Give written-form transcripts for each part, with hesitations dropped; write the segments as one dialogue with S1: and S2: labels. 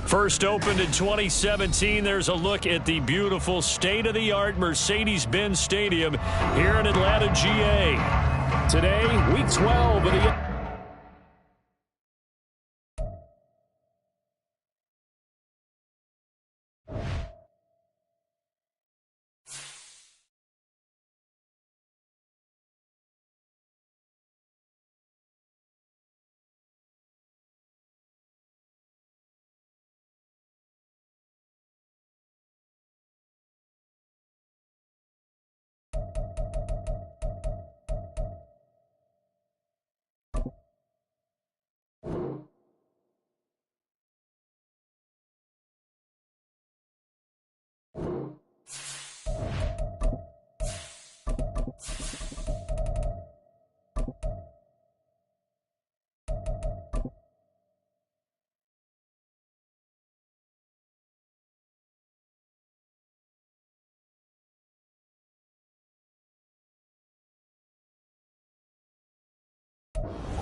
S1: First opened in 2017, there's a look at the beautiful state-of-the-art Mercedes-Benz Stadium here in Atlanta, GA. Today, Week 12 of the...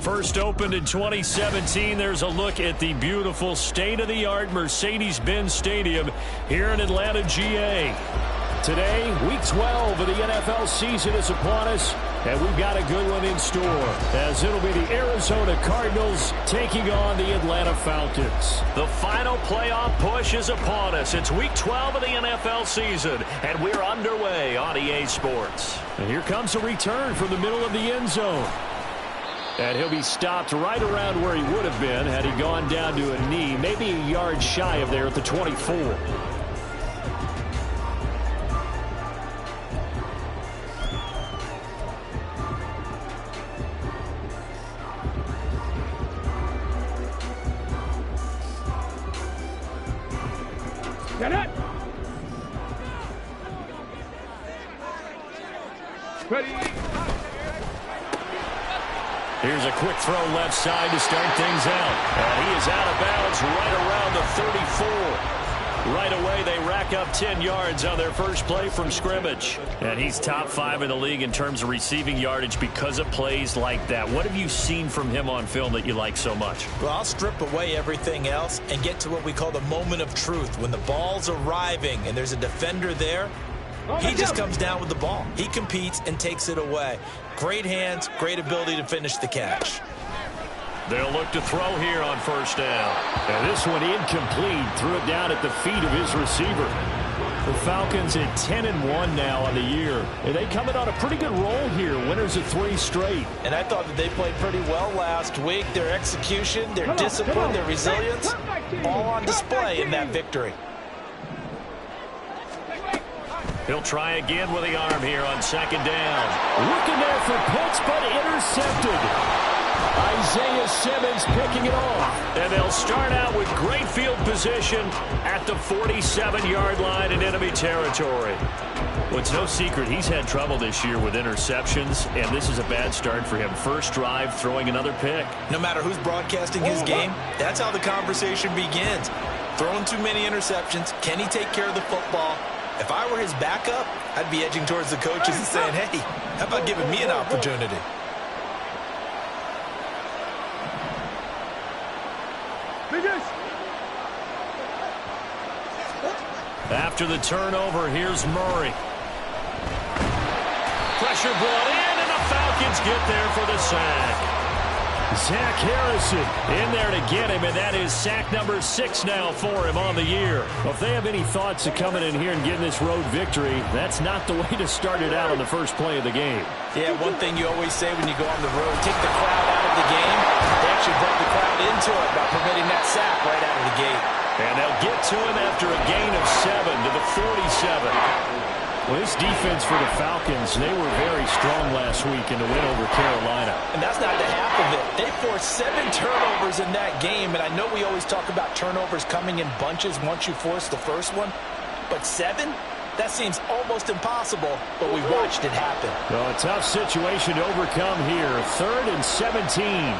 S1: First opened in 2017, there's a look at the beautiful state-of-the-art Mercedes-Benz Stadium here in Atlanta, GA. Today, Week 12 of the NFL season is upon us, and we've got a good one in store, as it'll be the Arizona Cardinals taking on the Atlanta Falcons. The final playoff push is upon us. It's Week 12 of the NFL season, and we're underway on EA Sports. And here comes a return from the middle of the end zone. And he'll be stopped right around where he would have been had he gone down to a knee, maybe a yard shy of there at the 24.
S2: Get it! Ready?
S1: Here's a quick throw left side to start things out. And he is out of bounds right around the 34. Right away, they rack up 10 yards on their first play from scrimmage. And he's top 5 in the league in terms of receiving yardage because of plays like that. What have you seen from him on film that you like so much?
S3: Well, I'll strip away everything else and get to what we call the moment of truth. When the ball's arriving and there's a defender there, he just comes down with the ball. He competes and takes it away. Great hands, great ability to finish the catch.
S1: They'll look to throw here on first down. And this one incomplete. Threw it down at the feet of his receiver. The Falcons at 10-1 now on the year. And they coming on a pretty good roll here. Winners of 3 straight.
S3: And I thought that they played pretty well last week. Their execution, their discipline, their resilience, all on display in that victory.
S1: He'll try again with the arm here on second down. Looking there for Pitts, but intercepted. Isaiah Simmons picking it off. And they'll start out with great field position at the 47-yard line in enemy territory. Well, it's no secret he's had trouble this year with interceptions, and this is a bad start for him. First drive, throwing another pick.
S3: No matter who's broadcasting his game, that's how the conversation begins. Throwing too many interceptions. Can he take care of the football? If I were his backup, I'd be edging towards the coaches and saying, hey, how about giving me an opportunity?
S1: After the turnover, here's Murray. Pressure brought in, and the Falcons get there for the sack. Zach Harrison in there to get him, and that is sack number 6 now for him on the year. Well, if they have any thoughts of coming in here and getting this road victory, that's not the way to start it out on the first play of the game.
S3: Yeah, one thing you always say when you go on the road, take the crowd out of the game. They actually brought the crowd into it by permitting that sack right out of the gate.
S1: And they'll get to him after a gain of 7 to the 47. Well, this defense for the Falcons, they were very strong last week in the win over Carolina.
S3: And that's not the half of it. They forced 7 turnovers in that game, and I know we always talk about turnovers coming in bunches once you force the first one, but 7? That seems almost impossible, but we watched it happen.
S1: Well, a tough situation to overcome here. 3rd and 17.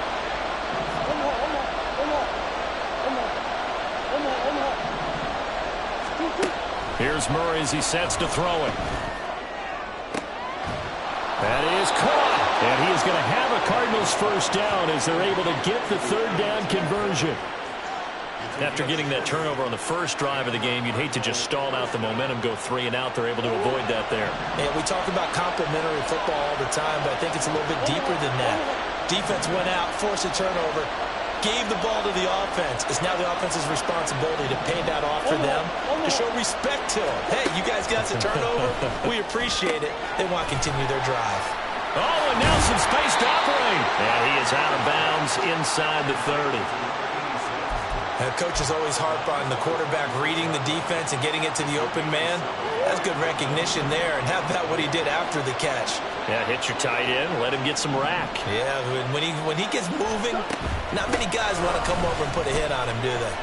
S1: Here's Murray as he sets to throw it. That is caught. And he is going to have a Cardinals first down as they're able to get the 3rd down conversion. After getting that turnover on the first drive of the game, you'd hate to just stall out the momentum, go 3 and out. They're able to avoid that there.
S3: Yeah, we talk about complementary football all the time, but I think it's a little bit deeper than that. Defense went out, forced a turnover, gave the ball to the offense. It's now the offense's responsibility to pay that off for them, to show respect to them. Hey, you guys got a turnover? We appreciate it. They want to continue their drive.
S1: Oh, and now some space to operate. And he is out of bounds inside the 30.
S3: Coaches always harp on the quarterback reading the defense and getting it to the open man. That's good recognition there. And how about what he did after the catch?
S1: Yeah, hit your tight end, let him get some rack.
S3: Yeah, when he gets moving, not many guys want to come over and put a hit on him, do they?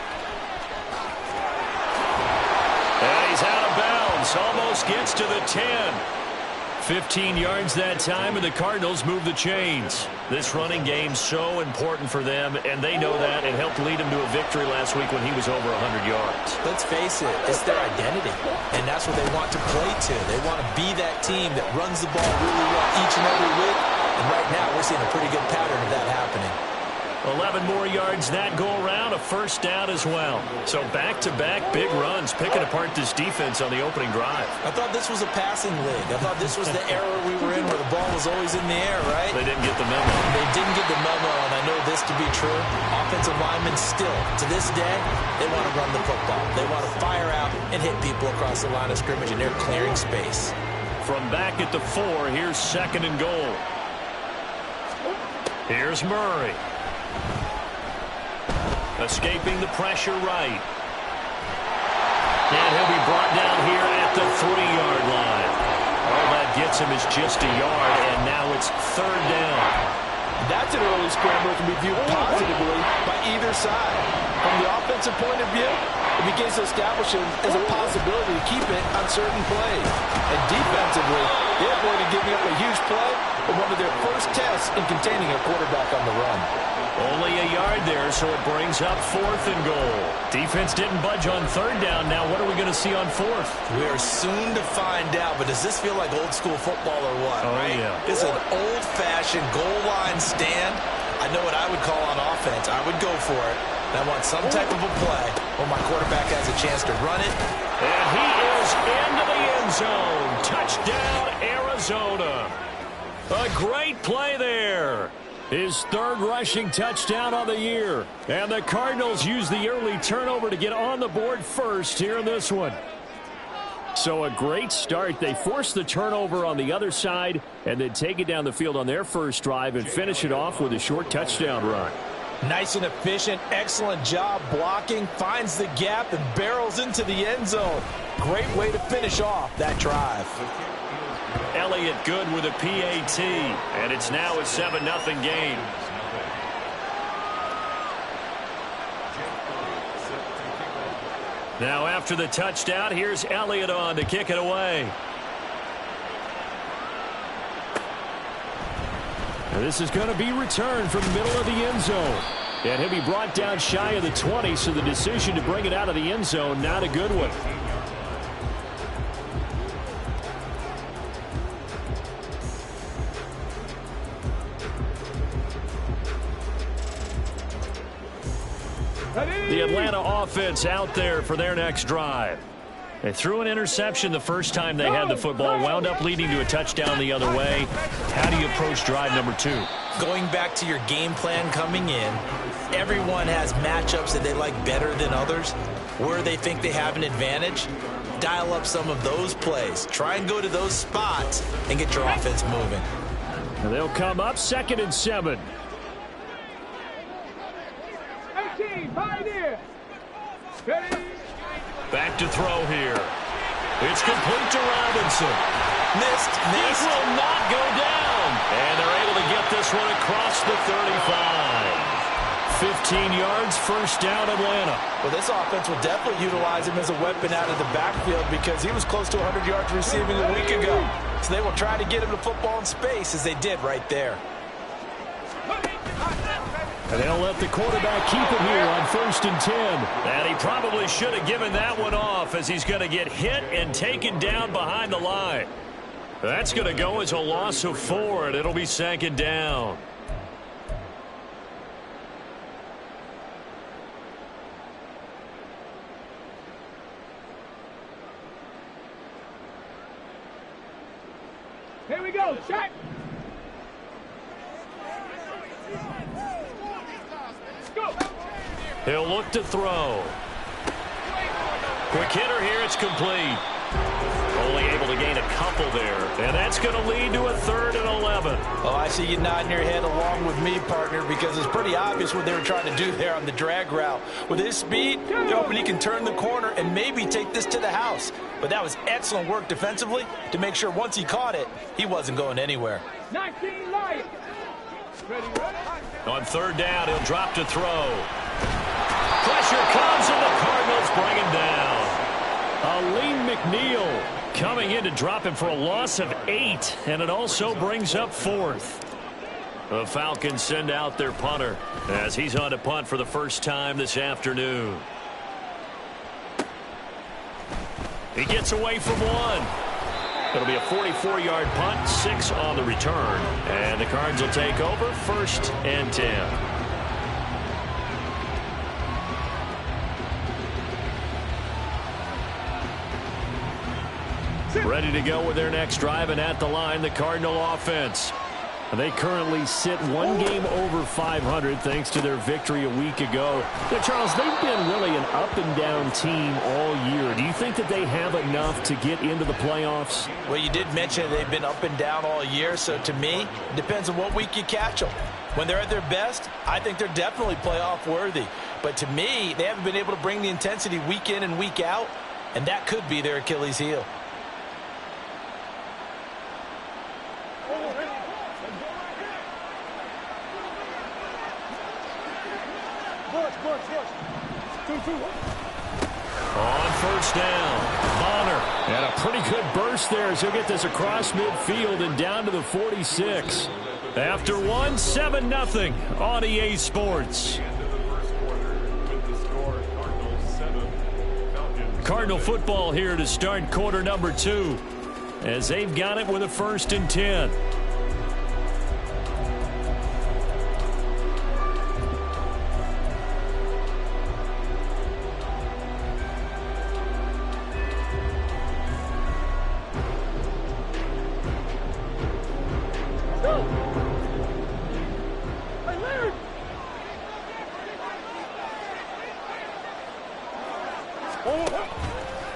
S1: And he's out of bounds. Almost gets to the 10. 15 yards that time, and the Cardinals move the chains. This running game's so important for them, and they know that, and helped lead them to a victory last week when he was over 100 yards.
S3: Let's face it, it's their identity, and that's what they want to play to. They want to be that team that runs the ball really well each and every week, and right now we're seeing a pretty good pattern of that happening.
S1: 11 more yards that go around, a first down as well. So back-to-back big runs, picking apart this defense on the opening drive.
S3: I thought this was a passing league. I thought this was the era we were in where the ball was always in the air, right?
S1: They didn't get the memo.
S3: They didn't get the memo, and I know this to be true. Offensive linemen still, to this day, they want to run the football. They want to fire out and hit people across the line of scrimmage, and they're clearing space.
S1: From back at the 4, here's 2nd and goal. Here's Murray. Escaping the pressure right. And he'll be brought down here at the 3-yard line. All that gets him is just a yard, and now it's 3rd down.
S4: That's an early scramble that can be viewed positively by either side. From the offensive point of view, it begins to establish it as a possibility to keep it on certain plays. And defensively, they avoided giving up a huge play in one of their first tests in containing a quarterback on the run.
S1: Only a yard there, so it brings up 4th and goal. Defense didn't budge on 3rd down. Now what are we going to see on 4th?
S3: We are soon to find out, but does this feel like old school football or what?
S1: Oh,
S3: right?
S1: yeah.
S3: It's an old-fashioned goal line stand. I know what I would call on offense. I would go for it. And I want some type of a play where my quarterback has a chance to run it.
S1: And he is into the end zone. Touchdown, Arizona. A great play there. His 3rd rushing touchdown on the year. And the Cardinals use the early turnover to get on the board first here in this one. So a great start. They force the turnover on the other side and then take it down the field on their first drive and finish it off with a short touchdown run.
S3: Nice and efficient, excellent job blocking, finds the gap and barrels into the end zone. Great way to finish off that drive.
S1: Elliott good with a PAT, and it's now a 7-0 game. Now after the touchdown, here's Elliott on to kick it away. Now this is going to be returned from the middle of the end zone. And he'll be brought down shy of the 20, so the decision to bring it out of the end zone, not a good one. The Atlanta offense out there for their next drive. They threw an interception the first time they had the football, wound up leading to a touchdown the other way. How do you approach drive number 2?
S3: Going back to your game plan coming in, everyone has matchups that they like better than others. Where they think they have an advantage, dial up some of those plays. Try and go to those spots and get your offense moving.
S1: And they'll come up 2nd and 7.
S2: Pioneer. Ready.
S1: Back to throw here. It's complete to Robinson.
S3: Missed.
S1: This will not go down. And they're able to get this one across the 35. 15 yards, first down, Atlanta.
S4: Well, this offense will definitely utilize him as a weapon out of the backfield because he was close to 100 yards receiving a week ago. So they will try to get him the football in space as they did right there.
S1: And they'll let the quarterback keep it here on 1st and 10. And he probably should have given that one off as he's going to get hit and taken down behind the line. That's going to go as a loss of 4, and it'll be 2nd down. He'll look to throw. Quick hitter here. It's complete. Only able to gain a couple there. And that's going to lead to a 3rd and 11.
S3: Oh, I see you nodding your head along with me, partner, because it's pretty obvious what they were trying to do there on the drag route. With his speed, they're hoping he can turn the corner and maybe take this to the house. But that was excellent work defensively to make sure once he caught it, he wasn't going anywhere.
S2: 19 Lions. Ready.
S1: On 3rd down, he'll drop to throw. Pressure comes, and the Cardinals bring him down. Aleem McNeil coming in to drop him for a loss of 8, and it also brings up 4th. The Falcons send out their punter as he's on to punt for the first time this afternoon. He gets away from 1. It'll be a 44-yard punt, 6 on the return, and the Cards will take over 1st and 10. Ready to go with their next drive, and at the line, the Cardinal offense. They currently sit 1 game over 500 thanks to their victory a week ago. Now, Charles, they've been really an up-and-down team all year. Do you think that they have enough to get into the playoffs?
S3: Well, you did mention they've been up and down all year, so to me, it depends on what week you catch them. When they're at their best, I think they're definitely playoff worthy. But to me, they haven't been able to bring the intensity week in and week out, and that could be their Achilles heel.
S1: On 1st down, Bonner. And a pretty good burst there as he'll get this across midfield and down to the 46. After 1, 7-0 on EA Sports. Cardinal football here to start quarter number 2 as they've got it with a 1st and 10.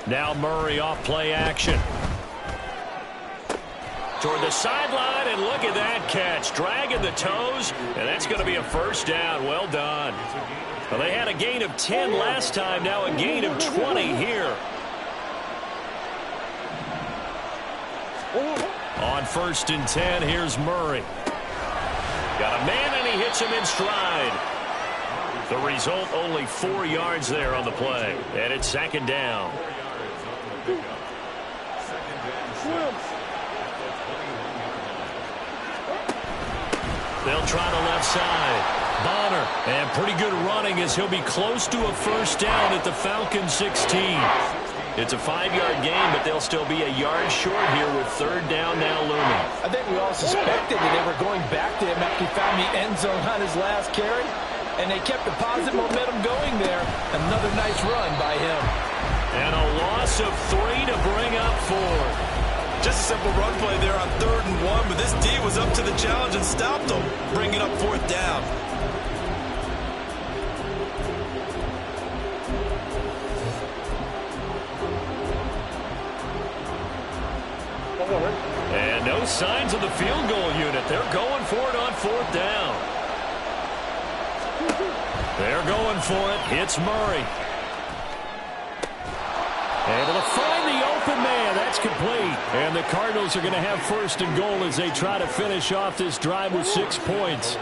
S1: Now Murray off play action. Toward the sideline, and look at that catch. Dragging the toes, and that's going to be a 1st down. Well done. Well, they had a gain of 10 last time, now a gain of 20 here. On 1st and 10, here's Murray. Got a man, and he hits him in stride. The result, only 4 yards there on the play, and it's 2nd down. They'll try the left side. Bonner, and pretty good running as he'll be close to a 1st down at the Falcons 16. It's a 5-yard gain, but they'll still be a yard short here with 3rd down now looming.
S3: I think we all suspected that they were going back to him after he found the end zone on his last carry, and they kept the positive momentum going there. Another nice run by him.
S1: And a loss of 3 to bring up 4.
S3: Just a simple run play there on 3rd and 1, but this D was up to the challenge and stopped them, bringing up 4th down.
S1: And no signs of the field goal unit. They're going for it on 4th down. They're going for it. Hits Murray. Able to find the open man. That's complete. And the Cardinals are going to have 1st and goal as they try to finish off this drive with 6 points.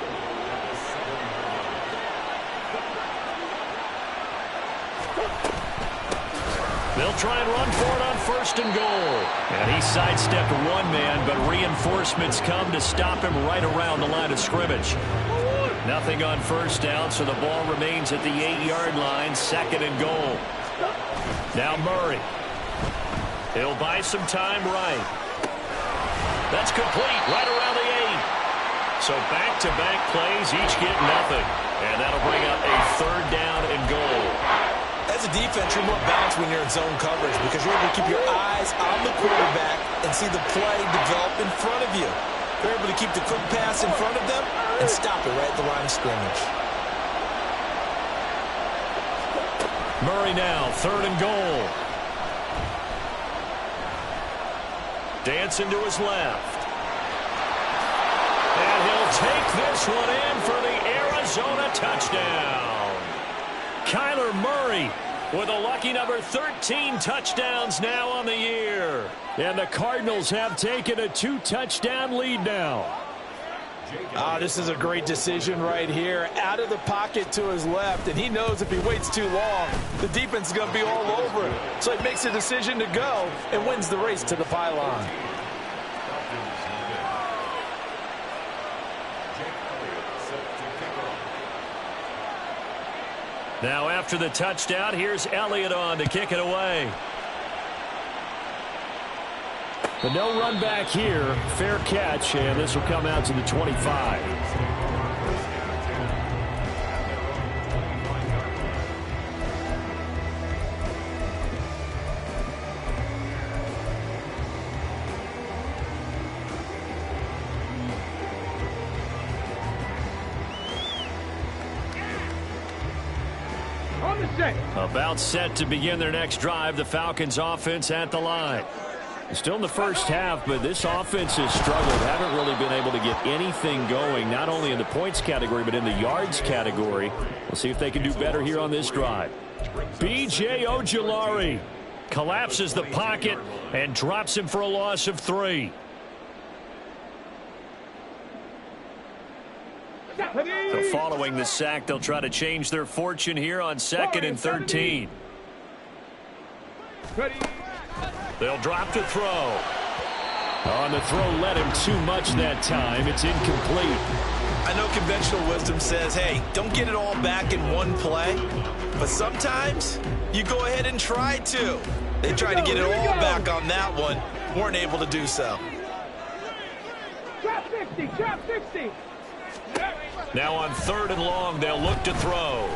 S1: They'll try and run for it on 1st and goal. And he sidestepped 1 man, but reinforcements come to stop him right around the line of scrimmage. Nothing on 1st down, so the ball remains at the 8-yard line, 2nd and goal. Now Murray. He'll buy some time right. That's complete right around the 8. So back-to-back plays, each get nothing. And that'll bring up a 3rd down and goal.
S3: As a defense, you're more balanced when you're in zone coverage because you're able to keep your eyes on the quarterback and see the play develop in front of you. They're able to keep the quick pass in front of them and stop it right at the line of scrimmage.
S1: Murray now, 3rd and goal. Dancing to his left. And he'll take this one in for the Arizona touchdown. Kyler Murray with a lucky number 13 touchdowns now on the year. And the Cardinals have taken a 2-touchdown lead now.
S4: This is a great decision right here. Out of the pocket to his left, and he knows if he waits too long, the defense is going to be all over him. So he makes a decision to go and wins the race to the pylon.
S1: Now after the touchdown, here's Elliott on to kick it away. But no run back here. Fair catch, and this will come out to the 25. About set to begin their next drive. The Falcons offense at the line. Still in the first half, but this offense has struggled. Haven't really been able to get anything going, not only in the points category, but in the yards category. We'll see if they can do better here on this drive. B.J. Ojulari collapses the pocket and drops him for a loss of 3. So following the sack, they'll try to change their fortune here on 2nd and 13. They'll drop to throw. On the throw, led him too much that time. It's incomplete.
S3: I know conventional wisdom says, hey, don't get it all back in one play. But sometimes you go ahead and try to. They tried to get it all back on that one. Weren't able to do so.
S2: Drop 50, drop 50.
S1: Now on 3rd and long, they'll look to throw.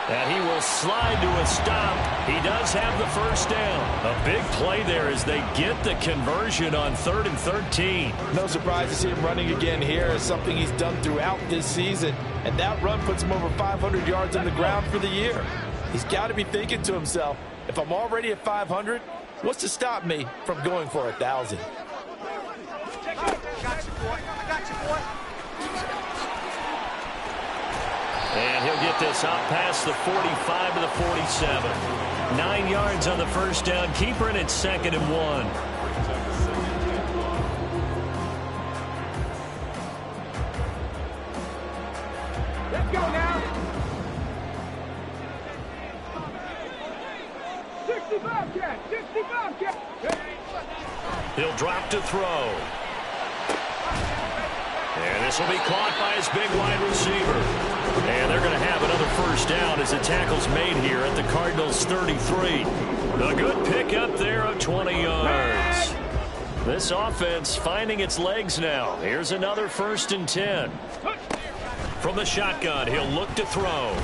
S1: And he will slide to a stop. He does have the first down. A big play there as they get the conversion on 3rd and 13.
S4: No surprise to see him running again here. It's something he's done throughout this season. And that run puts him over 500 yards on the ground for the year. He's got to be thinking to himself, if I'm already at 500, what's to stop me from going for 1,000?
S1: And he'll get this up past the 45 to the 47. 9 yards on the first down. Keeper in at 2nd and 1.
S2: Let's go now. 65 catch, 65 catch.
S1: He'll drop to throw. And this will be caught by his big wide receiver. And they're going to have another first down as the tackle's made here at the Cardinals' 33. A good pickup there of 20 yards. This offense finding its legs now. Here's another 1st and 10. From the shotgun, he'll look to throw.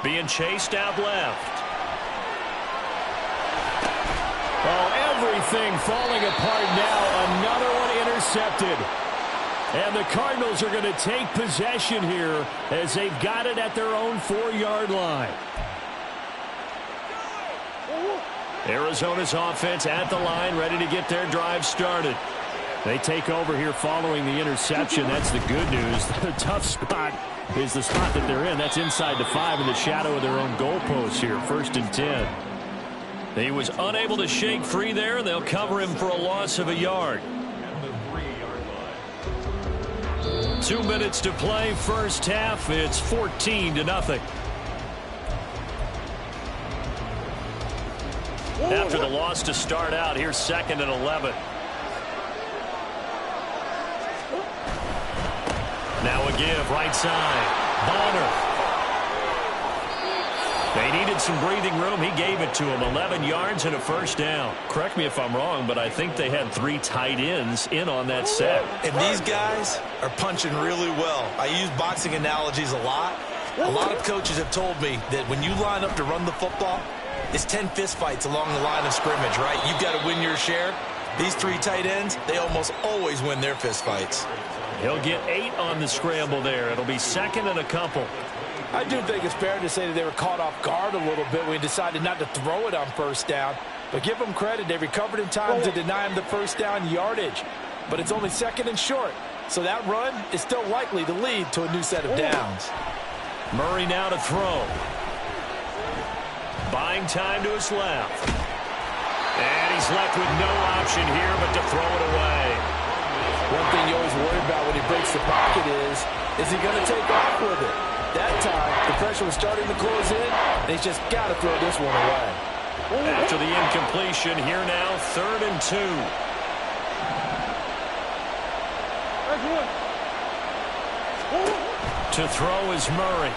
S1: Being chased out left. Oh, everything falling apart now. Another one intercepted. And the Cardinals are going to take possession here as they've got it at their own 4-yard line. Arizona's offense at the line, ready to get their drive started. They take over here following the interception. That's the good news. The tough spot is the spot that they're in. That's inside the 5 in the shadow of their own goalpost here, 1st and 10. He was unable to shake free there, and they'll cover him for a loss of 1 yard. 2 minutes to play, first half. It's 14-0. After the loss to start out, here's 2nd and 11. Now a give, right side. Bonner. They needed some breathing room. He gave it to him. 11 yards and a first down. Correct me if I'm wrong, but I think they had 3 tight ends in on that set.
S3: And these guys are punching really well. I use boxing analogies a lot. A lot of coaches have told me that when you line up to run the football, it's 10 fistfights along the line of scrimmage, right? You've got to win your share. These three tight ends, they almost always win their fist fights.
S1: He'll get 8 on the scramble there. It'll be second and a couple.
S4: I do think it's fair to say that they were caught off guard a little bit when he decided not to throw it on first down. But give them credit. They recovered in time to deny him the first down yardage. But it's only second and short. So that run is still likely to lead to a new set of downs.
S1: Murray now to throw. Buying time to his left. And he's left with no option here but to throw it away.
S4: One thing you always worry about when he breaks the pocket is he going to take off with it? That time, the pressure was starting to close in, and he's just got to throw this one away.
S1: After the incompletion, here now, 3rd and 2. To throw is Murray.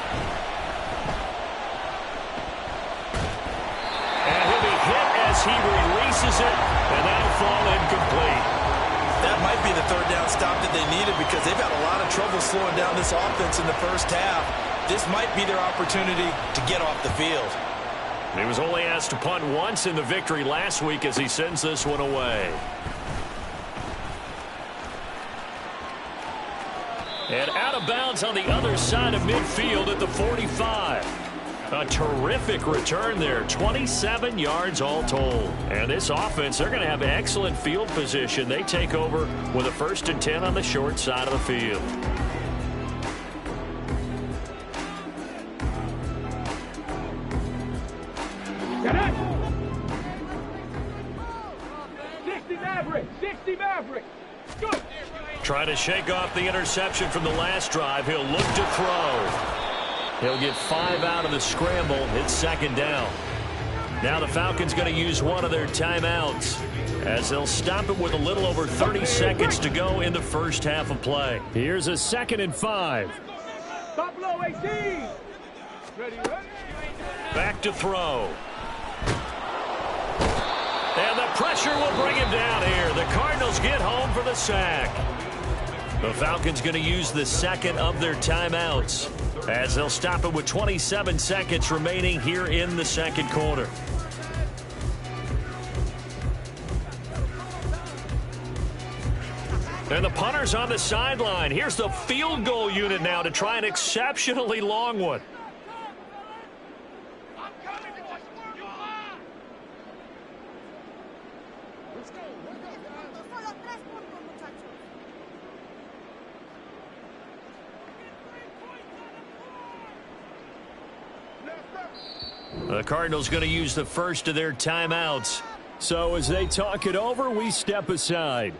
S1: And he'll be hit as he releases it, and that'll fall incomplete.
S3: That might be the 3rd down stop that they needed because they've had a lot of trouble slowing down this offense in the first half. This might be their opportunity to get off the field.
S1: He was only asked to punt once in the victory last week as he sends this one away. And out of bounds on the other side of midfield at the 45. A terrific return there, 27 yards all told. And this offense, they're going to have excellent field position. They take over with a 1st and 10 on the short side of the field.
S2: Get it! 60 Maverick! 60 Maverick! Good!
S1: Trying to shake off the interception from the last drive. He'll look to throw. He'll get 5 out of the scramble. It's 2nd down. Now the Falcons going to use one of their timeouts as they'll stop it with a little over 30 seconds to go in the first half of play. Here's a 2nd and 5.
S2: Top low 18! Ready, ready?
S1: Back to throw. And the pressure will bring him down here. The Cardinals get home for the sack. The Falcons going to use the 2nd of their timeouts as they'll stop it with 27 seconds remaining here in the 2nd quarter. And the punter's on the sideline. Here's the field goal unit now to try an exceptionally long one. The Cardinals going to use the 1st of their timeouts. So as they talk it over, we step aside.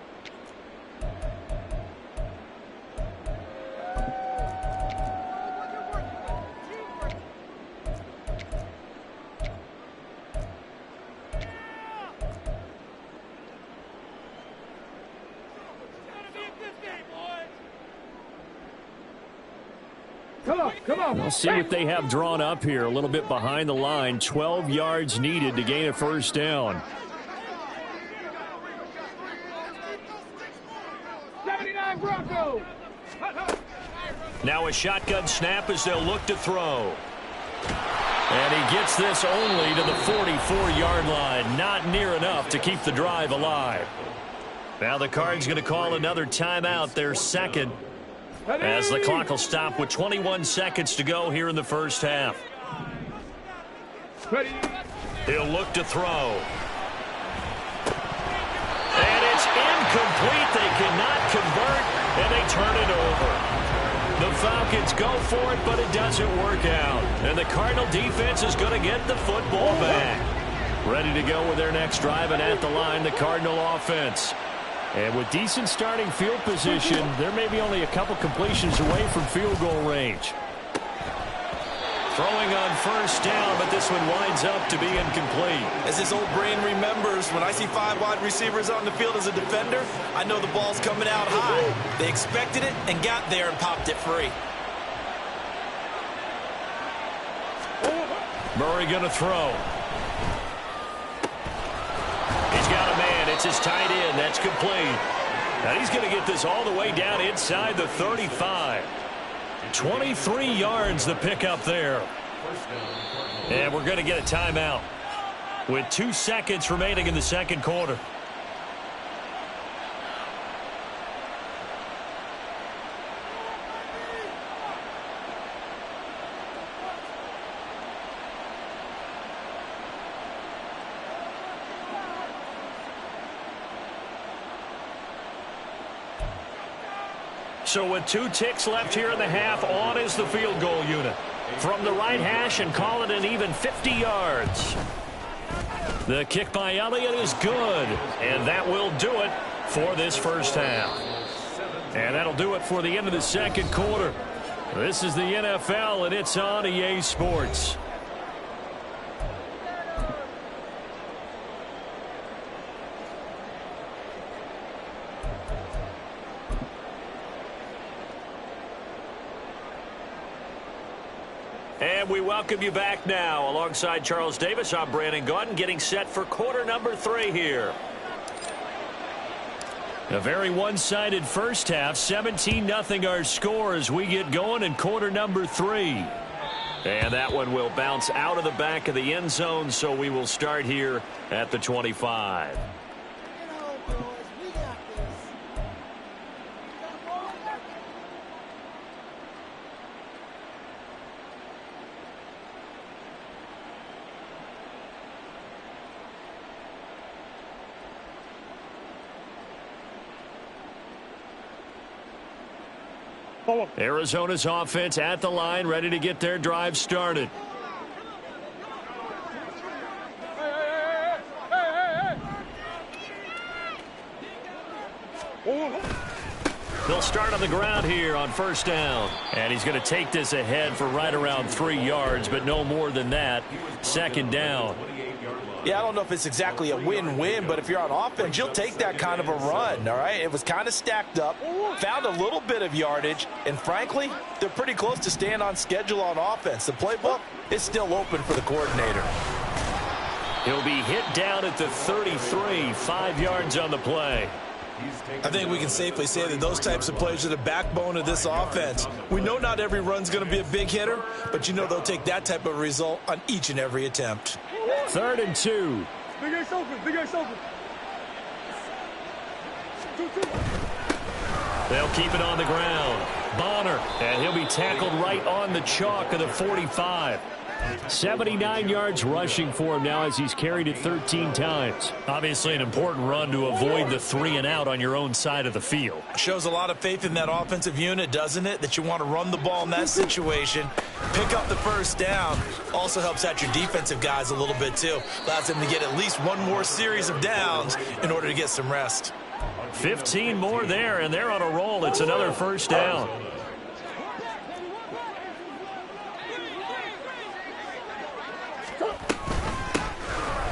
S2: Come on.
S1: We'll see what they have drawn up here. A little bit behind the line. 12 yards needed to gain a 1st down.
S2: 79 Broncos.
S1: Now a shotgun snap as they'll look to throw. And he gets this only to the 44-yard line. Not near enough to keep the drive alive. Now the Cards going to call another timeout, their 2nd. As the clock will stop with 21 seconds to go here in the first half.
S2: Ready.
S1: He'll look to throw. And it's incomplete. They cannot convert, and they turn it over. The Falcons go for it, but it doesn't work out. And the Cardinal defense is going to get the football back. Ready to go with their next drive, and at the line, the Cardinal offense. And with decent starting field position, there may be only a couple completions away from field goal range. Throwing on 1st down, but this one winds up to be incomplete.
S3: As his old brain remembers, when I see 5 wide receivers on the field as a defender, I know the ball's coming out high. They expected it and got there and popped it free.
S1: Murray going to throw. He's got a man. It's his tight end. That's complete. Now he's going to get this all the way down inside the 35. 23 yards the pickup there. And we're going to get a timeout with 2 seconds remaining in the 2nd quarter. So with 2 ticks left here in the half, on is the field goal unit. From the right hash and call it an even 50 yards. The kick by Elliott is good, and that will do it for this first half. And that'll do it for the end of the second quarter. This is the NFL, and it's on EA Sports. And we welcome you back now. Alongside Charles Davis, I'm Brandon Gaudin, getting set for quarter number 3 here. A very one-sided first half. 17-0 our score as we get going in quarter number 3. And that one will bounce out of the back of the end zone, so we will start here at the 25. Arizona's offense at the line, ready to get their drive started. They'll start on the ground here on first down. And he's going to take this ahead for right around 3 yards, but no more than that. Second down.
S4: Yeah, I don't know if it's exactly a win-win, but if you're on offense, you'll take that kind of a run, all right? It was kind of stacked up, found a little bit of yardage, and frankly, they're pretty close to staying on schedule on offense. The playbook is still open for the coordinator.
S1: He'll be hit down at the 33, 5 yards on the play.
S3: I think we can safely say that those types of plays are the backbone of this offense. We know not every run's going to be a big hitter, but you know they'll take that type of result on each and every attempt.
S1: 3rd and 2.
S2: Big Ace open. Big Ace open. 2-2.
S1: They'll keep it on the ground. Bonner, and he'll be tackled right on the chalk of the 45. 79 yards rushing for him now as he's carried it 13 times. Obviously an important run to avoid the 3 and out on your own side of the field.
S3: Shows a lot of faith in that offensive unit, doesn't it? That you want to run the ball in that situation. Pick up the first down. Also helps out your defensive guys a little bit too. Allows them to get at least one more series of downs in order to get some rest.
S1: 15 more there, and they're on a roll. It's another first down.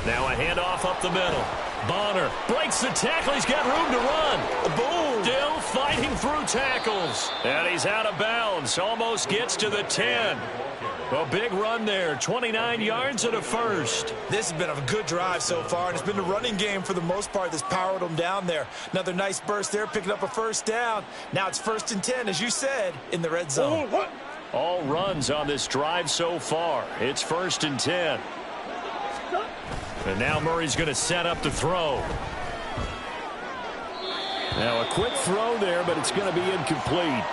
S1: Now a handoff up the middle. Bonner breaks the tackle. He's got room to run. Boom. Still fighting through tackles. And he's out of bounds. Almost gets to the 10. A big run there. 29 yards and a first.
S3: This has been a good drive so far, and it's been the running game for the most part that's powered them down there. Another nice burst there, picking up a first down. Now it's 1st and 10, as you said, in the red zone.
S1: All runs on this drive so far. It's 1st and 10. And now Murray's going to set up to throw. Now a quick throw there, but it's going to be incomplete.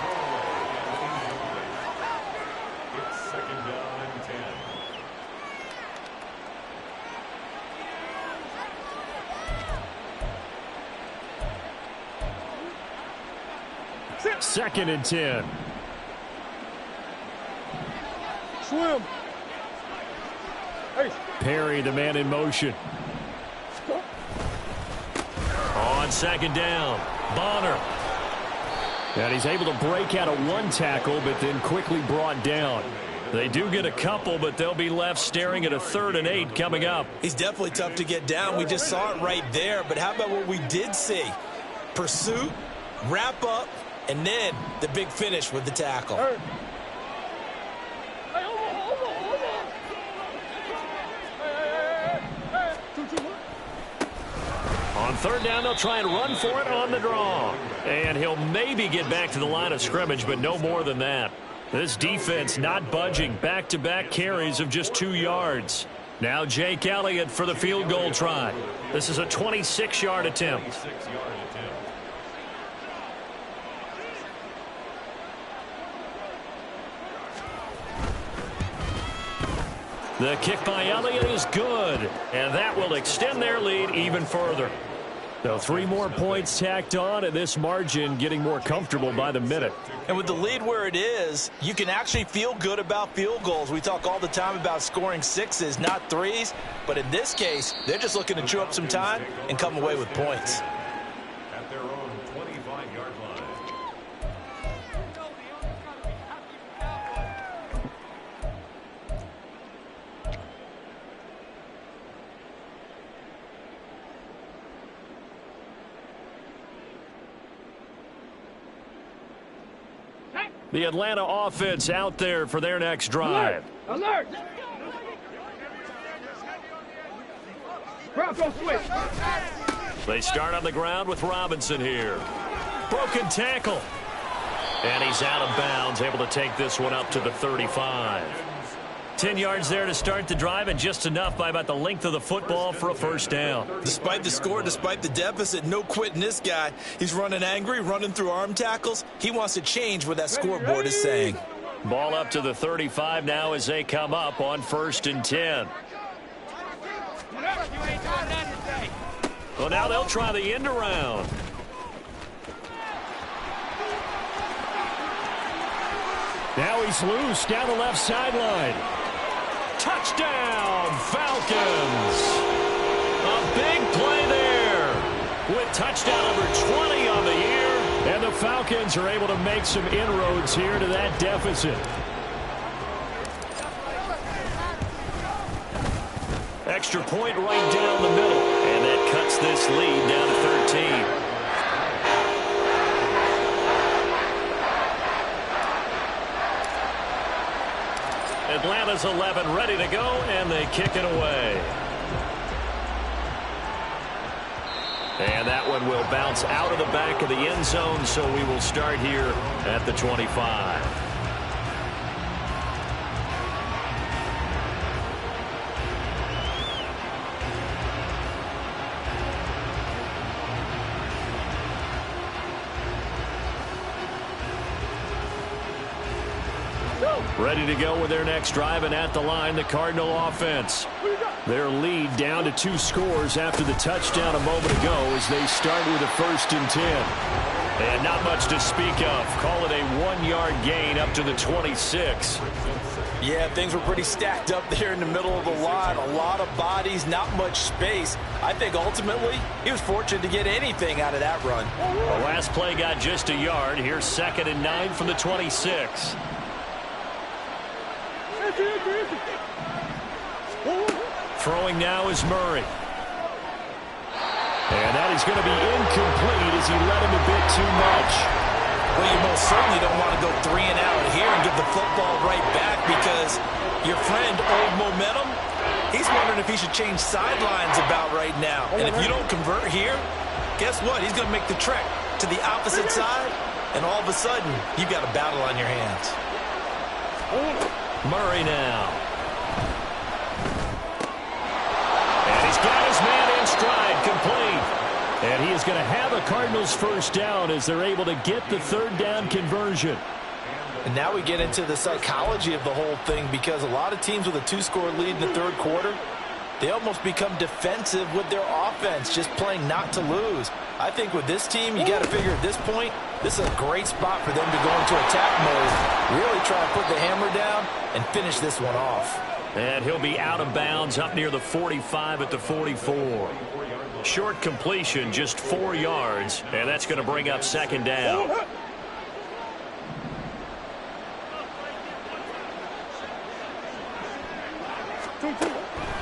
S5: It's 2nd down and 10.
S1: 2nd and 10.
S2: Swim. Hey.
S1: Perry, the man in motion. On 2nd down, Bonner. And he's able to break out of 1 tackle, but then quickly brought down. They do get a couple, but they'll be left staring at a 3rd and 8 coming up.
S3: He's definitely tough to get down. We just saw it right there. But how about what we did see? Pursuit, wrap up, and then the big finish with the tackle.
S2: Hey.
S1: On 3rd down, they'll try and run for it on the draw. And he'll maybe get back to the line of scrimmage, but no more than that. This defense not budging. Back-to-back carries of just 2 yards. Now Jake Elliott for the field goal try. This is a 26-yard attempt. The kick by Elliott is good, and that will extend their lead even further. So 3 more points tacked on, and this margin getting more comfortable by the minute.
S3: And with the lead where it is, you can actually feel good about field goals. We talk all the time about scoring 6s, not 3s. But in this case, they're just looking to chew up some time and come away with points.
S5: At their own 25-yard line.
S1: The Atlanta offense out there for their next drive.
S2: Alert! Bronco switch.
S1: They start on the ground with Robinson here. Broken tackle. And he's out of bounds, able to take this one up to the 35. 10 yards there to start the drive, and just enough by about the length of the football for a first down.
S3: Despite the score, despite the deficit, no quitting this guy. He's running angry, running through arm tackles. He wants to change what that scoreboard is saying.
S1: Ball up to the 35 now as they come up on 1st and 10. Well, now they'll try the end around. Now he's loose down the left sideline. Touchdown, Falcons. A big play there with touchdown number 20 on the year. And the Falcons are able to make some inroads here to that deficit. Extra point right down the middle. And that cuts this lead down to 13. Atlanta's 11 ready to go, and they kick it away. And that one will bounce out of the back of the end zone, so we will start here at the 25. Ready to go with their next drive, and at the line, the Cardinal offense. Their lead down to 2 scores after the touchdown a moment ago as they start with a 1st and 10. And not much to speak of. Call it a 1-yard gain up to the 26.
S3: Yeah, things were pretty stacked up there in the middle of the line. A lot of bodies, not much space. I think ultimately he was fortunate to get anything out of that run.
S1: The last play got just a yard. Here's 2nd and 9 from the 26. Throwing now is Murray. And that is going to be incomplete as he led him a bit too much.
S3: Well, you most certainly don't want to go 3 and out here and give the football right back, because your friend, Old Momentum, he's wondering if he should change sidelines about right now. And if you don't convert here, guess what? He's going to make the trek to the opposite side, and all of a sudden, you've got a battle on your hands.
S1: Murray now. And he's got his man in stride, complete. And he is going to have a Cardinals first down as they're able to get the 3rd down conversion.
S4: And now we get into the psychology of the whole thing, because a lot of teams with a 2-score lead in the 3rd quarter, they almost become defensive with their offense, just playing not to lose. I think with this team, you got to figure at this point, this is a great spot for them to go into attack mode, really try to put the hammer down and finish this one off.
S1: And he'll be out of bounds up near the 45 at the 44. Short completion, just 4 yards, and that's going to bring up 2nd down.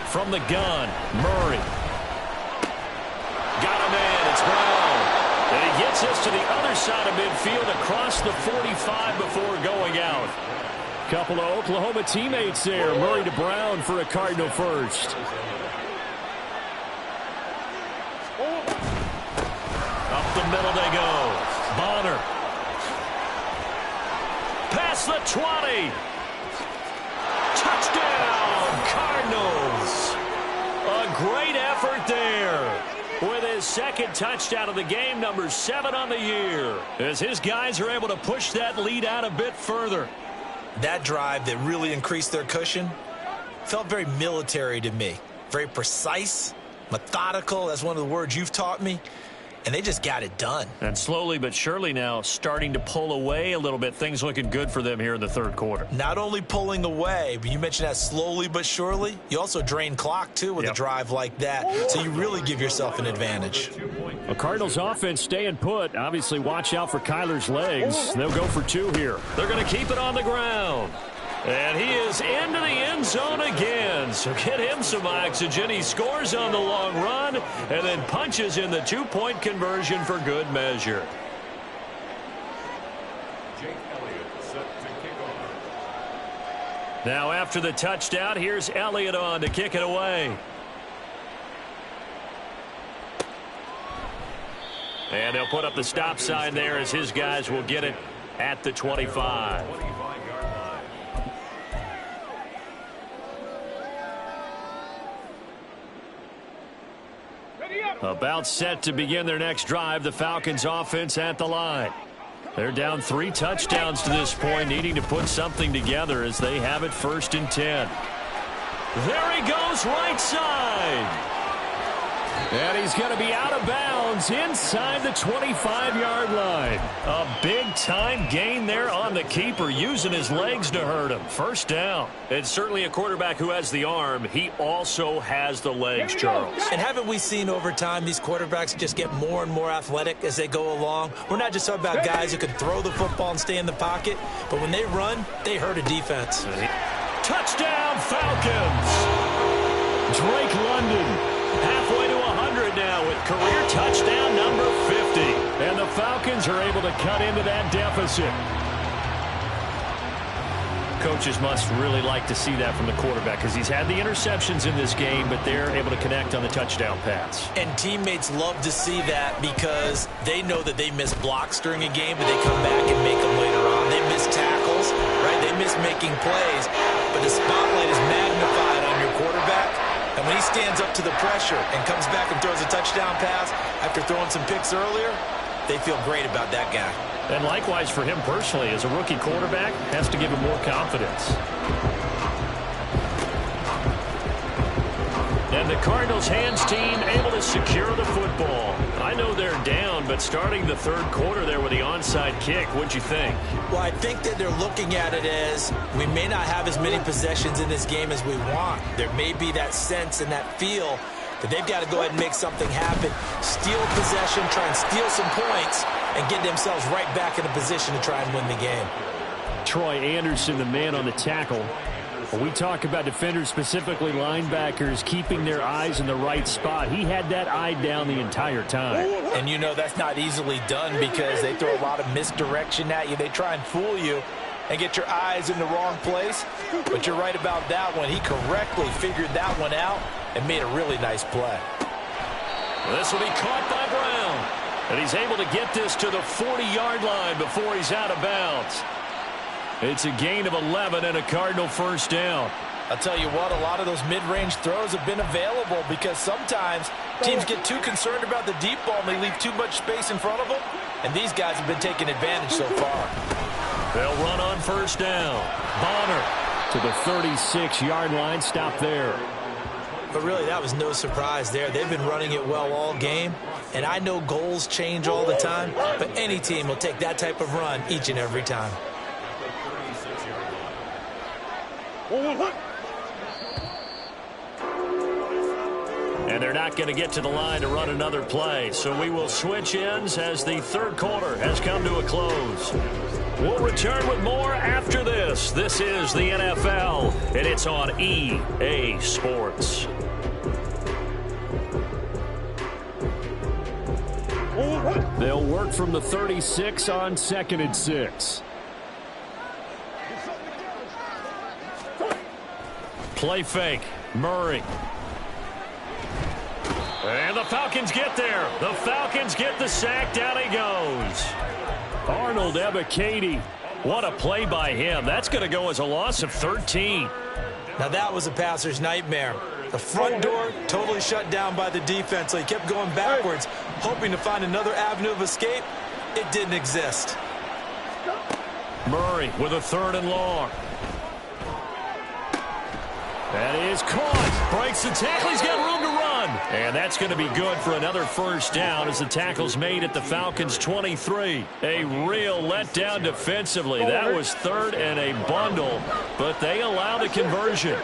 S1: From the gun, Murray. Got him in, it's Brown. And he gets us to the other side of midfield across the 45 before going out. Couple of Oklahoma teammates there. Murray to Brown for a Cardinal first. Up the middle they go. Bonner. Past the 20. Touchdown, Cardinals. A great effort there. With his 2nd touchdown of the game, number 7 on the year. As his guys are able to push that lead out a bit further.
S3: That drive that really increased their cushion felt very military to me. Very precise, methodical. That's one of the words you've taught me. And they just got it done.
S1: And slowly but surely now starting to pull away a little bit. Things looking good for them here in the third quarter.
S3: Not only pulling away, but you mentioned that slowly but surely. You also drain clock, too, with a drive like that. So you really give yourself an advantage.
S1: The Cardinals offense staying put. Obviously, watch out for Kyler's legs. They'll go for two here. They're going to keep it on the ground. And he is into the end zone again. So get him some oxygen. He scores on the long run and then punches in the two-point conversion for good measure.
S5: Jake Elliott set to kick off.
S1: Now after the touchdown, here's Elliott on to kick it away. And they'll put up the stop sign there as his guys will get it at the 25.
S5: 25-yard line.
S1: About set to begin their next drive. The Falcons offense at the line. They're down 3 touchdowns to this point, needing to put something together as they have it 1st and 10. There he goes, right side. And he's going to be out of bounds inside the 25-yard line. A big-time gain there on the keeper, using his legs to hurt him. 1st down. It's certainly a quarterback who has the arm. He also has the legs, Charles.
S3: And haven't we seen over time these quarterbacks just get more and more athletic as they go along? We're not just talking about guys who can throw the football and stay in the pocket, but when they run, they hurt a defense.
S1: Touchdown, Falcons! Drake London. Halfway to 100 now with career touchdown number 50. And the Falcons are able to cut into that deficit. Coaches must really like to see that from the quarterback because he's had the interceptions in this game, but they're able to connect on the touchdown pass.
S3: And teammates love to see that because they know that they miss blocks during a game, but they come back and make them later on. They miss tackles, right? They miss making plays, but the spotlight is magnified on your quarterback. And when he stands up to the pressure and comes back and throws a touchdown pass after throwing some picks earlier, they feel great about that guy.
S1: And likewise for him personally, as a rookie quarterback, has to give him more confidence. And the Cardinals hands team able to secure the football. I know they're down, but starting the 3rd quarter there with the onside kick, what'd you think?
S3: Well, I think that they're looking at it as we may not have as many possessions in this game as we want. There may be that sense and that feel that they've got to go ahead and make something happen, steal possession, try and steal some points, and get themselves right back in a position to try and win the game.
S1: Troy Anderson, the man on the tackle. When we talk about defenders, specifically linebackers, keeping their eyes in the right spot, he had that eye down the entire time.
S3: And you know that's not easily done because they throw a lot of misdirection at you. They try and fool you and get your eyes in the wrong place. But you're right about that one. He correctly figured that one out and made a really nice play.
S1: This will be caught by Brown. And he's able to get this to the 40-yard line before he's out of bounds. It's a gain of 11 and a Cardinal 1st down.
S3: I'll tell you what, a lot of those mid-range throws have been available because sometimes teams get too concerned about the deep ball and they leave too much space in front of them. And these guys have been taking advantage so far.
S1: They'll run on 1st down. Bonner to the 36-yard line. Stop there.
S3: But really, that was no surprise there. They've been running it well all game. And I know goals change all the time, but any team will take that type of run each and every time.
S1: And they're not going to get to the line to run another play. So we will switch ends as the 3rd quarter has come to a close. We'll return with more after this. This is the NFL, and it's on EA Sports. They'll work from the 36 on 2nd and 6. Play fake. Murray. And the Falcons get there. The Falcons get the sack. Down he goes. Arnold Ebiketie. What a play by him. That's going to go as a loss of 13.
S3: Now that was a passer's nightmare. The front door totally shut down by the defense, so he kept going backwards, hoping to find another avenue of escape. It didn't exist.
S1: Murray with a 3rd and long. That is caught. Breaks the tackle. He's got room to run. run. And that's going to be good for another first down as the tackle's made at the Falcons' 23. A real letdown defensively. That was third and a bundle, but they allow the conversion.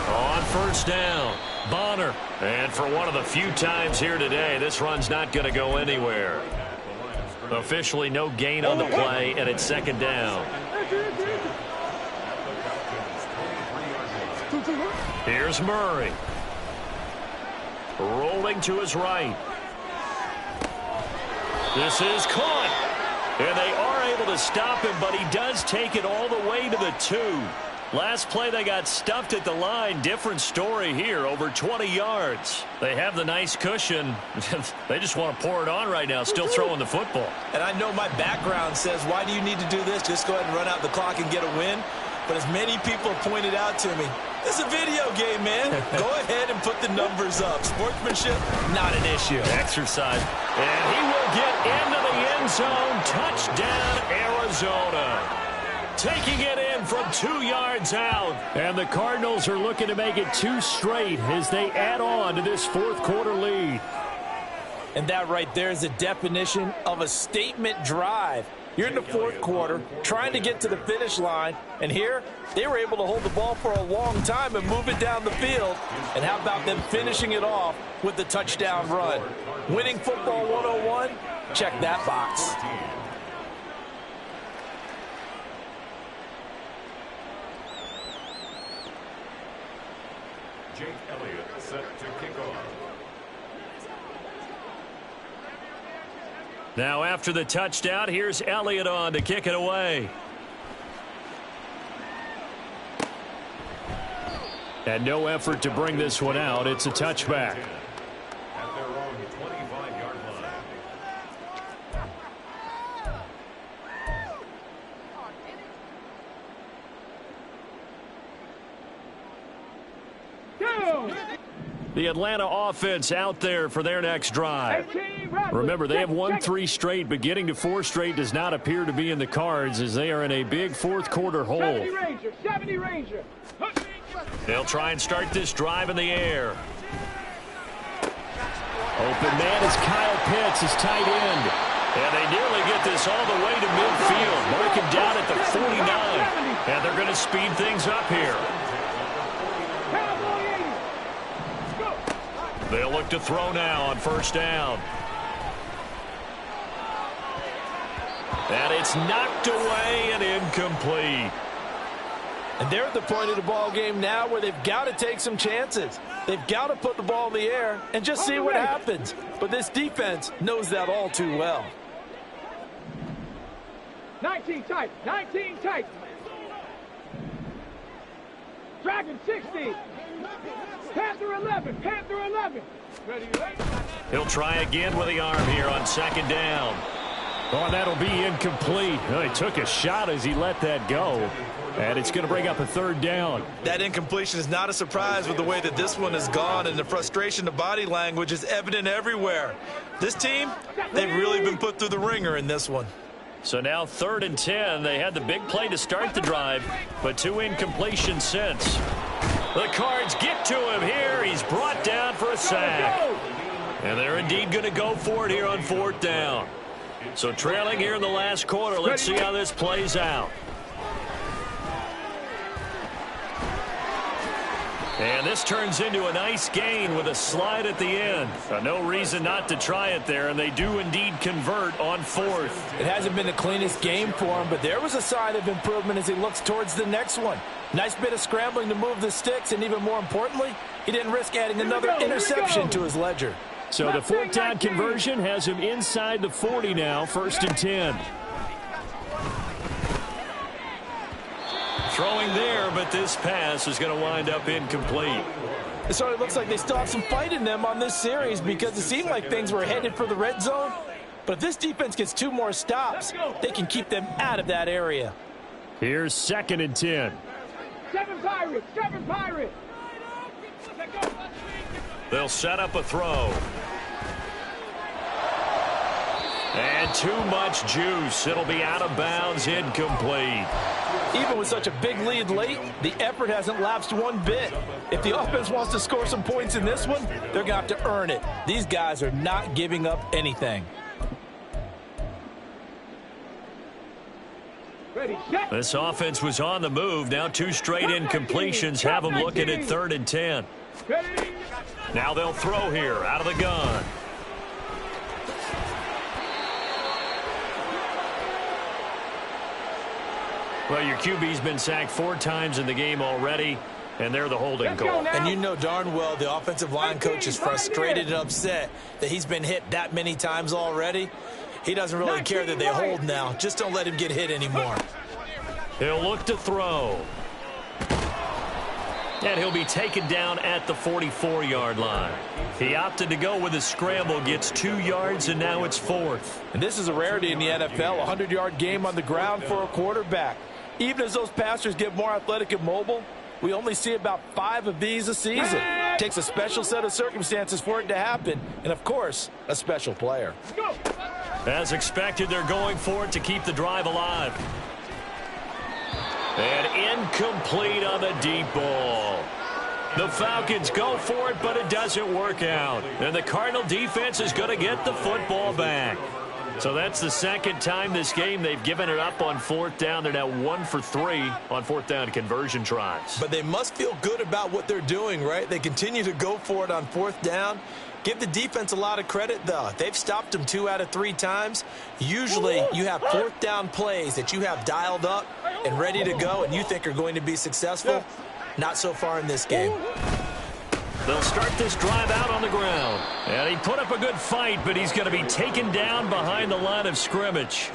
S1: On first down, Bonner. And for one of the few times here today, this run's not going to go anywhere. Officially no gain on the play, and it's second down. Here's Murray. Rolling to his right. This is caught. And they are able to stop him, but he does take it all the way to the 2. Last play they got stuffed at the line. Different story here, over 20 yards. They have the nice cushion. They just want to pour it on right now, still throwing the football.
S3: And I know my background says, why do you need to do this? Just go ahead and run out the clock and get a win. But as many people have pointed out to me, it's a video game, man. Go ahead and put the numbers up. Sportsmanship, not an issue.
S1: Exercise. And he will get into the end zone. Touchdown, Arizona. Taking it in from 2 yards out. And the Cardinals are looking to make it 2 straight as they add on to this fourth quarter lead.
S3: And that right there is a definition of a statement drive. You're in the fourth quarter, trying to get to the finish line, and here they were able to hold the ball for a long time and move it down the field. And how about them finishing it off with the touchdown run? Winning football 101, check that box.
S5: Jake Elliott set to kick off.
S1: Now after the touchdown, here's Elliott on to kick it away. And no effort to bring this one out. It's a touchback.
S5: At their own 25-yard line.
S1: The Atlanta offense out there for their next drive. Remember, they have won 3 straight, but getting to 4 straight does not appear to be in the cards as they are in a big fourth quarter hole.
S2: 70 Ranger.
S1: They'll try and start this drive in the air. Open man is Kyle Pitts, his tight end. And they nearly get this all the way to midfield. Mark him down at the 49. And they're going to speed things up here. They'll look to throw now on first down. And it's knocked away and incomplete.
S4: And they're at the point of the ball game now where they've got to take some chances. They've got to put the ball in the air and just see what happens. But this defense knows that all too well.
S2: 19 tight. 19 tight. Dragon 60. Panther 11. Panther 11. Ready, ready.
S1: He'll try again with the arm here on second down. Oh, and that'll be incomplete. Oh, he took a shot as he let that go. And it's going to bring up a third down.
S3: That incompletion is not a surprise with the way that this one has gone, and the frustration, the body language is evident everywhere. This team, they've really been put through the ringer in this one.
S1: So now 3rd and 10. They had the big play to start the drive, but 2 incompletions since. The Cards get to him here. He's brought down for a sack. And they're indeed going to go for it here on 4th down. So trailing here in the last quarter. Let's see how this plays out. And this turns into a nice gain with a slide at the end. No reason not to try it there, and they do indeed convert on 4th.
S4: It hasn't been the cleanest game for him, but there was a sign of improvement as he looks towards the next one. Nice bit of scrambling to move the sticks, and even more importantly, he didn't risk adding another interception to his ledger.
S1: So the 4th down conversion has him inside the 40 now, 1st and 10. Throwing there, but this pass is going to wind up incomplete.
S4: It sort of looks like they still have some fight in them on this series because it seemed like things were headed for the red zone. But if this defense gets 2 more stops, they can keep them out of that area.
S1: Here's 2nd and 10.
S2: 7 Pirates. 7 Pirates.
S1: They'll set up a throw. And too much juice. It'll be out of bounds, incomplete.
S4: Even with such a big lead late, the effort hasn't lapsed one bit. If the offense wants to score some points in this one, they're going to have to earn it. These guys are not giving up anything.
S2: Ready, set.
S1: This offense was on the move. Now 2 straight incompletions have them looking at 3rd and 10.
S2: Ready.
S1: Now they'll throw here out of the gun. Well, your QB's been sacked 4 times in the game already, and they're the holding call.
S3: And you know darn well the offensive line coach is frustrated and upset that he's been hit that many times already. He doesn't really care that they hold now. Just don't let him get hit anymore.
S1: He'll look to throw. And he'll be taken down at the 44-yard line. He opted to go with a scramble, gets 2 yards, and now it's 4th.
S4: And this is a rarity in the NFL, a 100-yard game on the ground for a quarterback. Even as those passers get more athletic and mobile, we only see about 5 of these a season. It takes a special set of circumstances for it to happen, and, of course, a special player.
S1: As expected, they're going for it to keep the drive alive. And incomplete on the deep ball. The Falcons go for it, but it doesn't work out. And the Cardinal defense is going to get the football back. So that's the 2nd time this game they've given it up on 4th down. They're now 1 for 3 on 4th down conversion tries.
S3: But they must feel good about what they're doing, right? They continue to go for it on 4th down. Give the defense a lot of credit, though. They've stopped them 2 out of 3 times. Usually, you have 4th down plays that you have dialed up and ready to go and you think are going to be successful. Not so far in this game.
S1: They'll start this drive out on the ground. And he put up a good fight, but he's going to be taken down behind the line of scrimmage.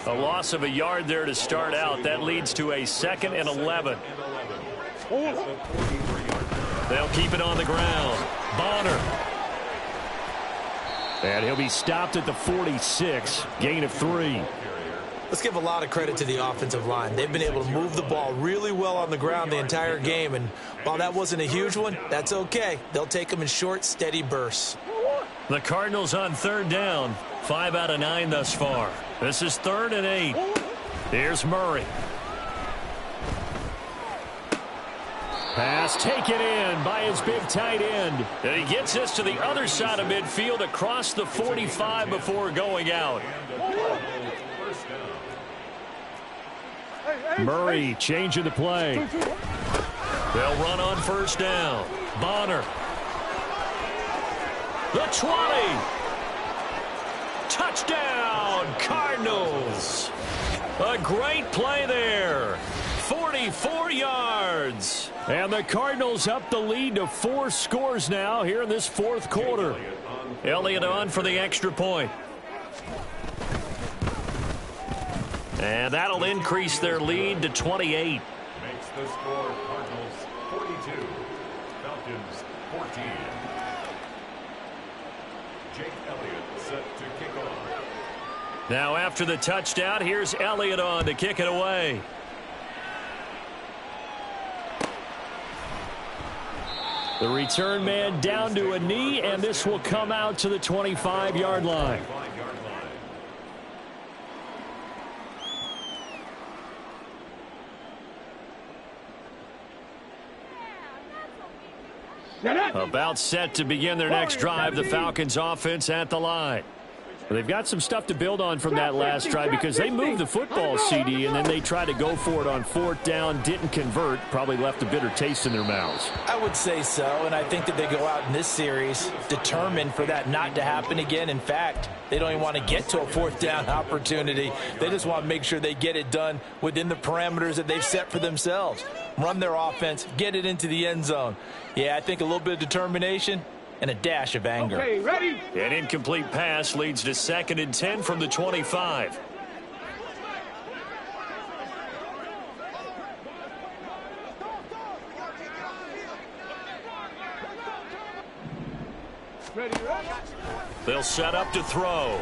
S1: A loss of a yard there to start out. That leads to a 2nd and 11. They'll keep it on the ground. Bonner. And he'll be stopped at the 46. Gain of 3.
S3: Let's give a lot of credit to the offensive line. They've been able to move the ball really well on the ground the entire game. And while that wasn't a huge one, that's okay. They'll take them in short, steady bursts.
S1: The Cardinals on 3rd down. 5 out of 9 thus far. This is 3rd and 8. Here's Murray. Pass taken in by his big tight end. And he gets this to the other side of midfield across the 45 before going out. Murray changing the play. They'll run on 1st down. Bonner. The 20. Touchdown, Cardinals. A great play there. 44 yards. And the Cardinals up the lead to 4 scores now here in this 4th quarter. Elliott on for the extra point. And that'll increase their lead to 28.
S5: Makes the score Cardinals 42, Falcons 14. Jake Elliott set to kick off.
S1: Now after the touchdown, here's Elliott on to kick it away. The return man down to a knee, and this will come out to the 25-yard line. About set to begin their next drive, the Falcons offense at the line. Well, they've got some stuff to build on from that last drive because they moved the football, CD, and then they tried to go for it on 4th down, didn't convert, probably left a bitter taste in their mouths.
S4: I would say so, and I think that they go out in this series determined for that not to happen again. In fact, they don't even want to get to a 4th down opportunity. They just want to make sure they get it done within the parameters that they've set for themselves. Run their offense, get it into the end zone. Yeah, I think a little bit of determination and a dash of anger.
S2: Okay, ready?
S1: An incomplete pass leads to 2nd and 10 from the 25.
S2: Ready, ready?
S1: They'll set up to throw.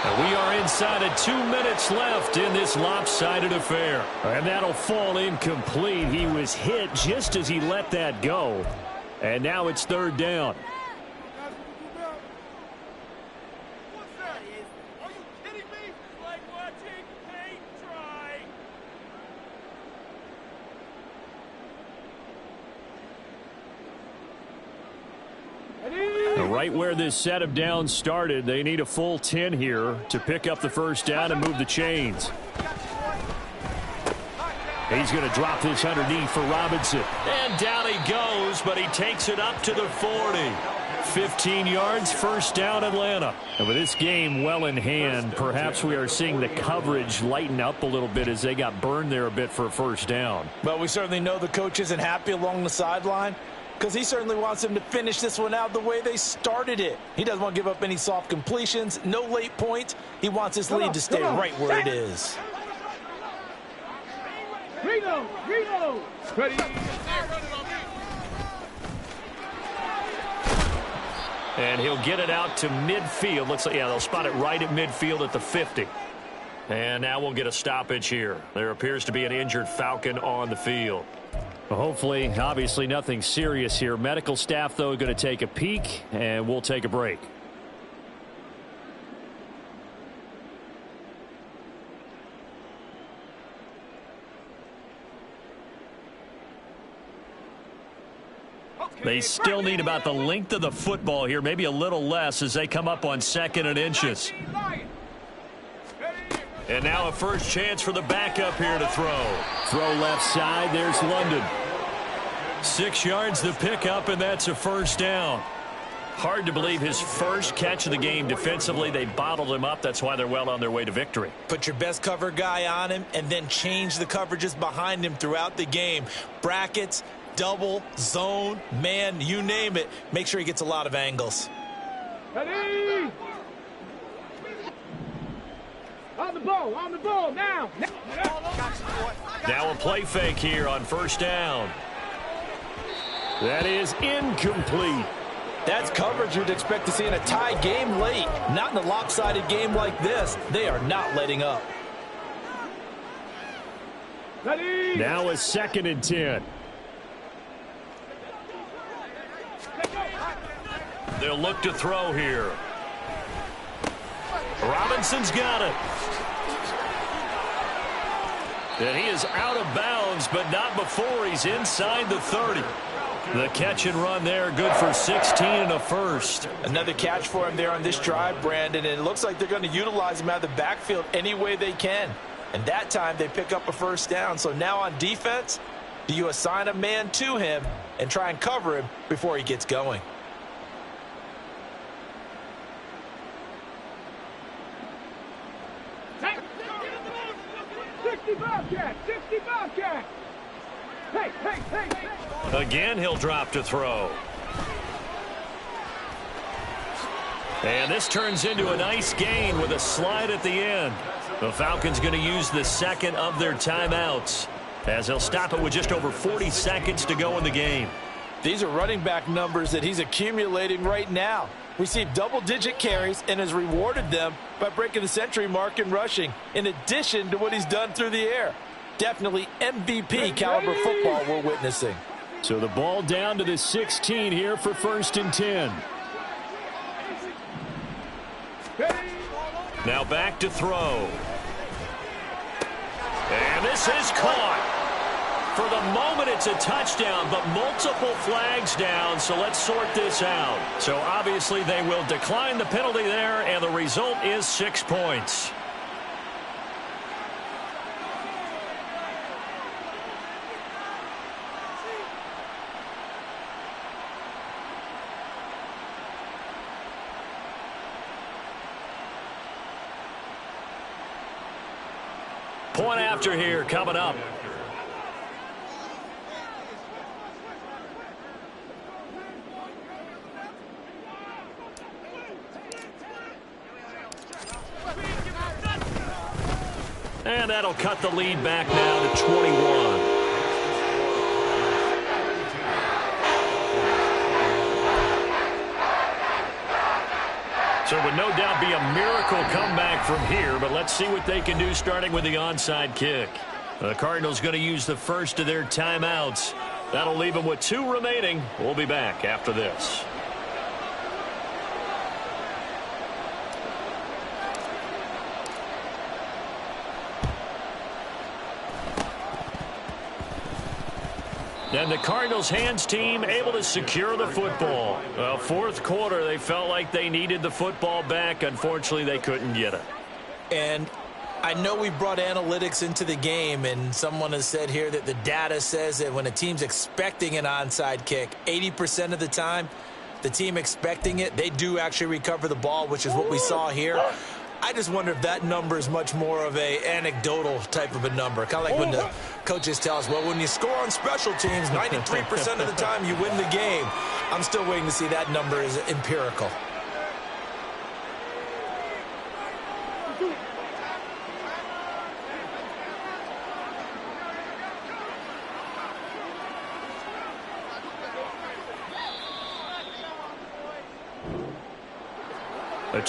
S1: And we are inside of 2 minutes left in this lopsided affair. And that'll fall incomplete. He was hit just as he let that go. And now it's 3rd down. Right where this set of downs started, they need a full 10 here to pick up the first down and move the chains. He's going to drop this underneath for Robinson. And down he goes, but he takes it up to the 40. 15 yards, first down, Atlanta. And with this game well in hand, perhaps we are seeing the coverage lighten up a little bit as they got burned there a bit for a first down.
S3: Well, we certainly know the coach isn't happy along the sideline, because he certainly wants them to finish this one out the way they started it. He doesn't want to give up any soft completions, no late points. He wants his lead to stay right where it is.
S2: Reload! Reload! Ready?
S1: And he'll get it out to midfield. Looks like, yeah, they'll spot it right at midfield at the 50. And now we'll get a stoppage here. There appears to be an injured Falcon on the field. Hopefully, obviously nothing serious here. Medical staff, though, going to take a peek, and we'll take a break. They still need about the length of the football here, maybe a little less as they come up on 2nd and inches. And now a first chance for the backup here to throw. Throw left side, there's London. 6 yards the pickup, and that's a first down. Hard to believe his first catch of the game defensively. They bottled him up. That's why they're well on their way to victory.
S3: Put your best cover guy on him and then change the coverages behind him throughout the game. Brackets, double, zone, man, you name it. Make sure he gets a lot of angles.
S2: Ready? On the ball, now.
S1: Now a play fake here on first down. That is incomplete.
S4: That's coverage you'd expect to see in a tie game late. Not in a lopsided game like this. They are not letting up.
S2: Ready?
S1: Now a 2nd and 10. They'll look to throw here. Robinson's got it. And he is out of bounds, but not before he's inside the 30. The catch and run there, good for 16 and a first.
S4: Another catch for him there on this drive, Brandon, and it looks like they're going to utilize him out of the backfield any way they can. And that time they pick up a first down. So now on defense, do you assign a man to him and try and cover him before he gets going?
S2: Hey.
S1: Again, he'll drop to throw. And this turns into a nice gain with a slide at the end. The Falcons going to use the 2nd of their timeouts as they'll stop it with just over 40 seconds to go in the game.
S4: These are running back numbers that he's accumulating right now. Received double-digit carries and has rewarded them by breaking the century mark in rushing, in addition to what he's done through the air. Definitely MVP caliber football we're witnessing.
S1: So the ball down to the 16 here for 1st and 10. Now back to throw. And this is caught. For the moment, it's a touchdown, but multiple flags down, so let's sort this out. So obviously they will decline the penalty there, and the result is 6 points. Point after here coming up. And that'll cut the lead back now to 21. So it would no doubt be a miracle comeback from here, but let's see what they can do starting with the onside kick. The Cardinals going to use the first of their timeouts. That'll leave them with 2 remaining. We'll be back after this. And the Cardinals hands team able to secure the football. Well, fourth quarter, they felt like they needed the football back. Unfortunately, they couldn't get it.
S3: And I know we brought analytics into the game, and someone has said here that the data says that when a team's expecting an onside kick, 80% of the time, the team expecting it, they do actually recover the ball, which is what we saw here. I just wonder if that number is much more of a anecdotal type of a number. Kind of like when the coaches tell us, well, when you score on special teams, 93% of the time you win the game. I'm still waiting to see that number is empirical.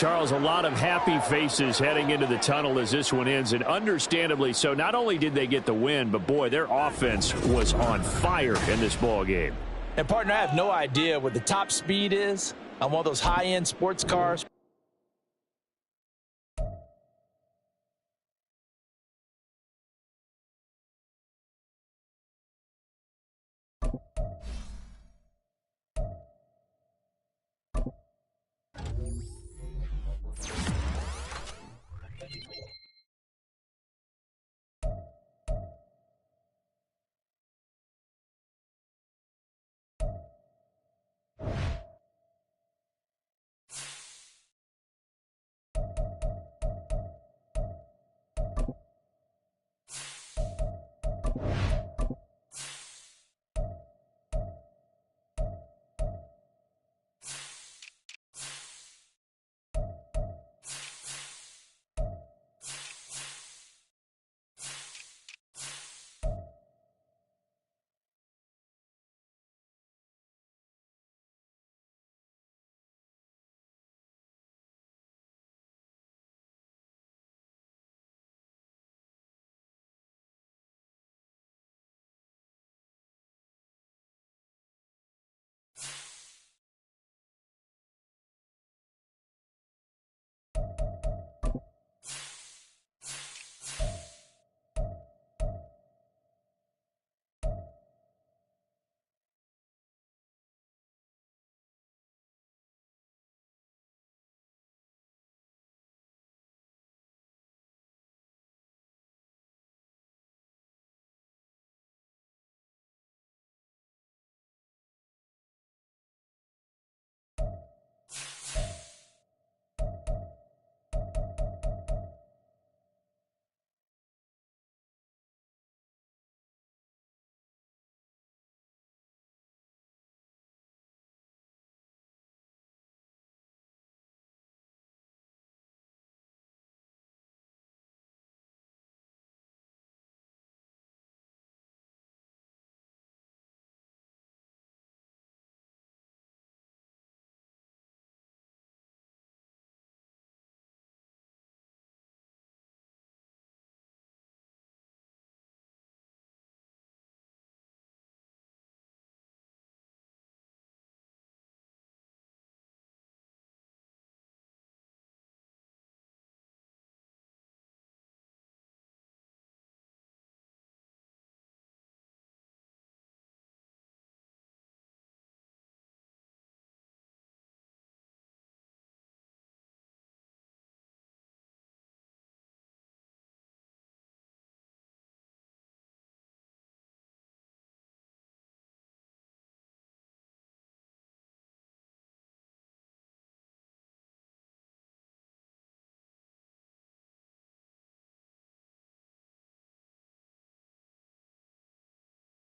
S1: Charles, a lot of happy faces heading into the tunnel as this one ends, and understandably so. Not only did they get the win, but, boy, their offense was on fire in this ball game.
S3: And, partner, I have no idea what the top speed is on one of those high-end sports cars.